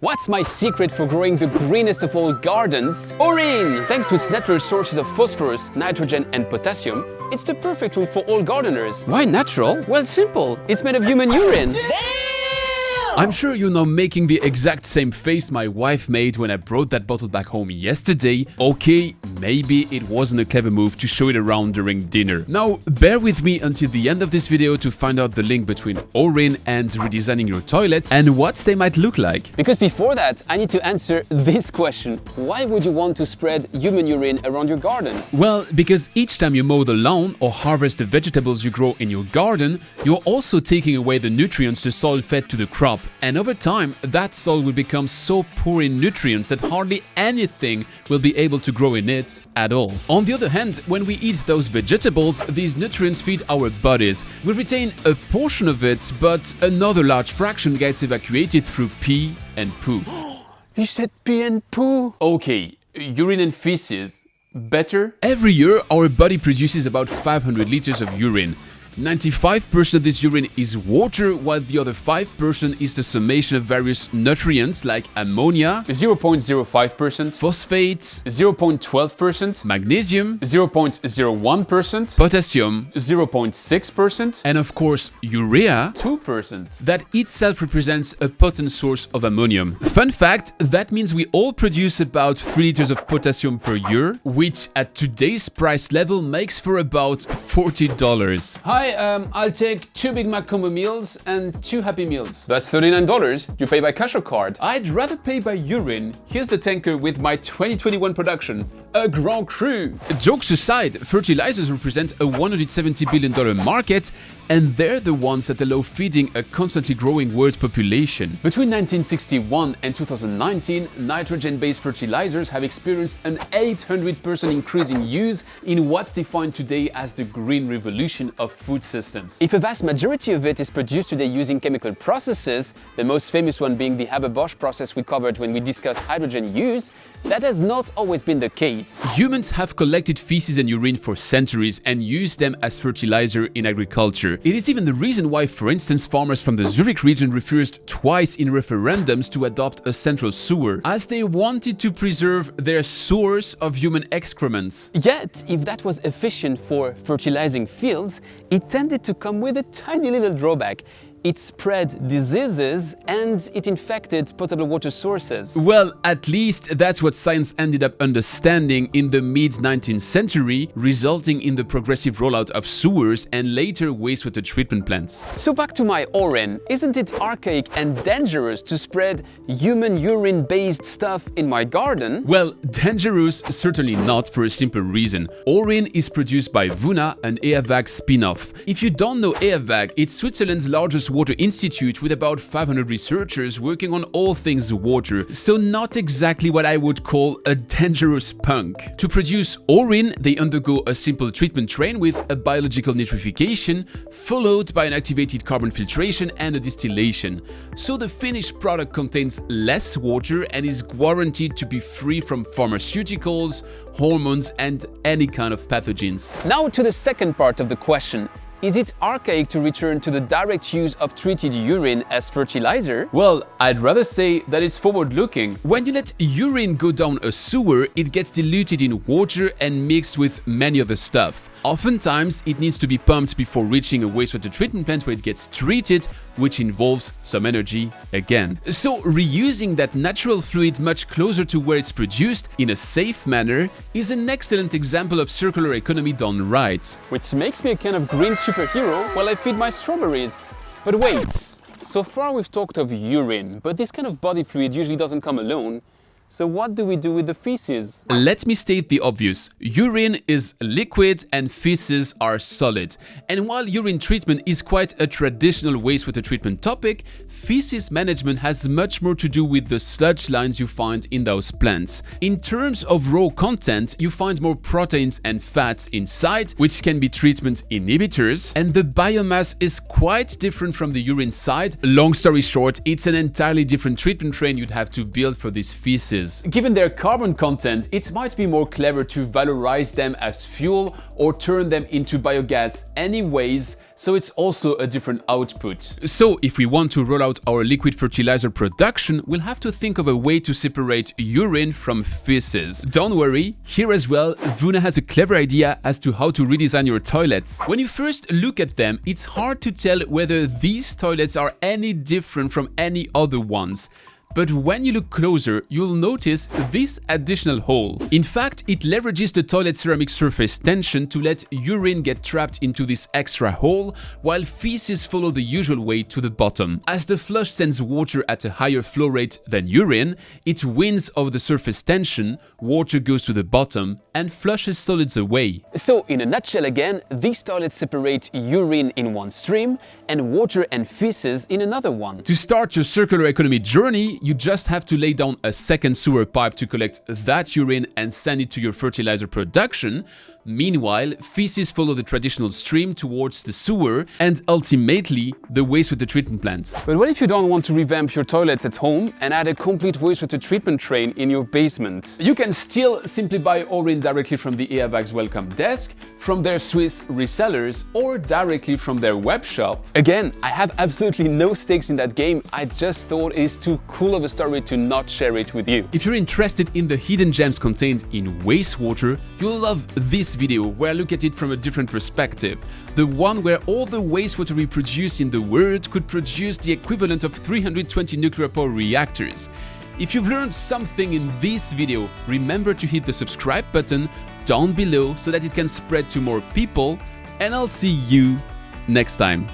What's my secret for growing the greenest of all gardens? Aurin! Thanks to its natural sources of phosphorus, nitrogen and potassium, it's the perfect tool for all gardeners. Why natural? Well, simple. It's made of human urine. I'm sure you're now making the exact same face my wife made when I brought that bottle back home yesterday. Okay, maybe it wasn't a clever move to show it around during dinner. Now, bear with me until the end of this video to find out the link between Aurin and redesigning your toilets and what they might look like. Because before that, I need to answer this question. Why would you want to spread human urine around your garden? Well, because each time you mow the lawn or harvest the vegetables you grow in your garden, you're also taking away the nutrients the soil fed to the crop. And over time, that soil will become so poor in nutrients that hardly anything will be able to grow in it at all. On the other hand, when we eat those vegetables, these nutrients feed our bodies. We retain a portion of it, but another large fraction gets evacuated through pee and poo. You said pee and poo? Okay, urine and feces. Better? Every year, our body produces about 500 liters of urine. 95% of this urine is water, while the other 5% is the summation of various nutrients like ammonia, 0.05%, phosphate, 0.12%, magnesium, 0.01%, potassium, 0.6%, and of course urea, 2%. that itself represents a potent source of ammonium. Fun fact, that means we all produce about 3 liters of potassium per year, which at today's price level makes for about $40. Hi, I'll take 2 Big Mac combo meals and 2 Happy Meals. That's $39. You pay by cash or card? I'd rather pay by urine. Here's the tanker with my 2021 production. A Grand Cru! Jokes aside, fertilizers represent a $170 billion market, and they're the ones that allow feeding a constantly growing world population. Between 1961 and 2019, nitrogen-based fertilizers have experienced an 800% increase in use in what's defined today as the green revolution of food systems. If a vast majority of it is produced today using chemical processes, the most famous one being the Haber-Bosch process we covered when we discussed hydrogen use, that has not always been the case. Humans have collected feces and urine for centuries and used them as fertilizer in agriculture. It is even the reason why, for instance, farmers from the Zurich region refused twice in referendums to adopt a central sewer, as they wanted to preserve their source of human excrements. Yet, if that was efficient for fertilizing fields, it tended to come with a tiny little drawback. It spread diseases and it infected potable water sources. Well, at least that's what science ended up understanding in the mid-19th century, resulting in the progressive rollout of sewers and later wastewater treatment plants. So back to my Aurin, isn't it archaic and dangerous to spread human urine-based stuff in my garden? Well, dangerous certainly not, for a simple reason. Aurin is produced by Vuna, an Eawag spin-off. If you don't know Eawag, it's Switzerland's largest water institute with about 500 researchers working on all things water, so not exactly what I would call a dangerous punk. To produce Aurin, they undergo a simple treatment train with a biological nitrification, followed by an activated carbon filtration and a distillation. So the finished product contains less water and is guaranteed to be free from pharmaceuticals, hormones and any kind of pathogens. Now to the second part of the question. Is it archaic to return to the direct use of treated urine as fertilizer? Well, I'd rather say that it's forward-looking. When you let urine go down a sewer, it gets diluted in water and mixed with many other stuff. Oftentimes, it needs to be pumped before reaching a wastewater treatment plant where it gets treated, which involves some energy again. So reusing that natural fluid much closer to where it's produced in a safe manner is an excellent example of circular economy done right. Which makes me a kind of green superhero while I feed my strawberries. But wait, so far we've talked of urine, but this kind of body fluid usually doesn't come alone. So what do we do with the feces? Let me state the obvious. Urine is liquid and feces are solid. And while urine treatment is quite a traditional wastewater treatment topic, feces management has much more to do with the sludge lines you find in those plants. In terms of raw content, you find more proteins and fats inside, which can be treatment inhibitors, and the biomass is quite different from the urine side. Long story short, it's an entirely different treatment train you'd have to build for these feces. feces. Given their carbon content, it might be more clever to valorize them as fuel or turn them into biogas anyways, so it's also a different output. So if we want to roll out our liquid fertilizer production, we'll have to think of a way to separate urine from feces. Don't worry, here as well, Vuna has a clever idea as to how to redesign your toilets. When you first look at them, it's hard to tell whether these toilets are any different from any other ones. But when you look closer, you'll notice this additional hole. In fact, it leverages the toilet ceramic surface tension to let urine get trapped into this extra hole, while feces follow the usual way to the bottom. As the flush sends water at a higher flow rate than urine, it wins over the surface tension, water goes to the bottom, and flushes solids away. So in a nutshell again, these toilets separate urine in one stream and water and feces in another one. To start your circular economy journey, you just have to lay down a second sewer pipe to collect that urine and send it to your fertilizer production. Meanwhile, feces follow the traditional stream towards the sewer and ultimately the wastewater treatment plant. But what if you don't want to revamp your toilets at home and add a complete wastewater treatment train in your basement? You can still simply buy Aurin directly from the Eawag's welcome desk, from their Swiss resellers, or directly from their web shop. Again, I have absolutely no stakes in that game. I just thought it is too cool of a story to not share it with you. If you're interested in the hidden gems contained in wastewater, you'll love this video where I look at it from a different perspective. The one where all the wastewater we produce in the world could produce the equivalent of 320 nuclear power reactors. If you've learned something in this video, remember to hit the subscribe button down below so that it can spread to more people, and I'll see you next time.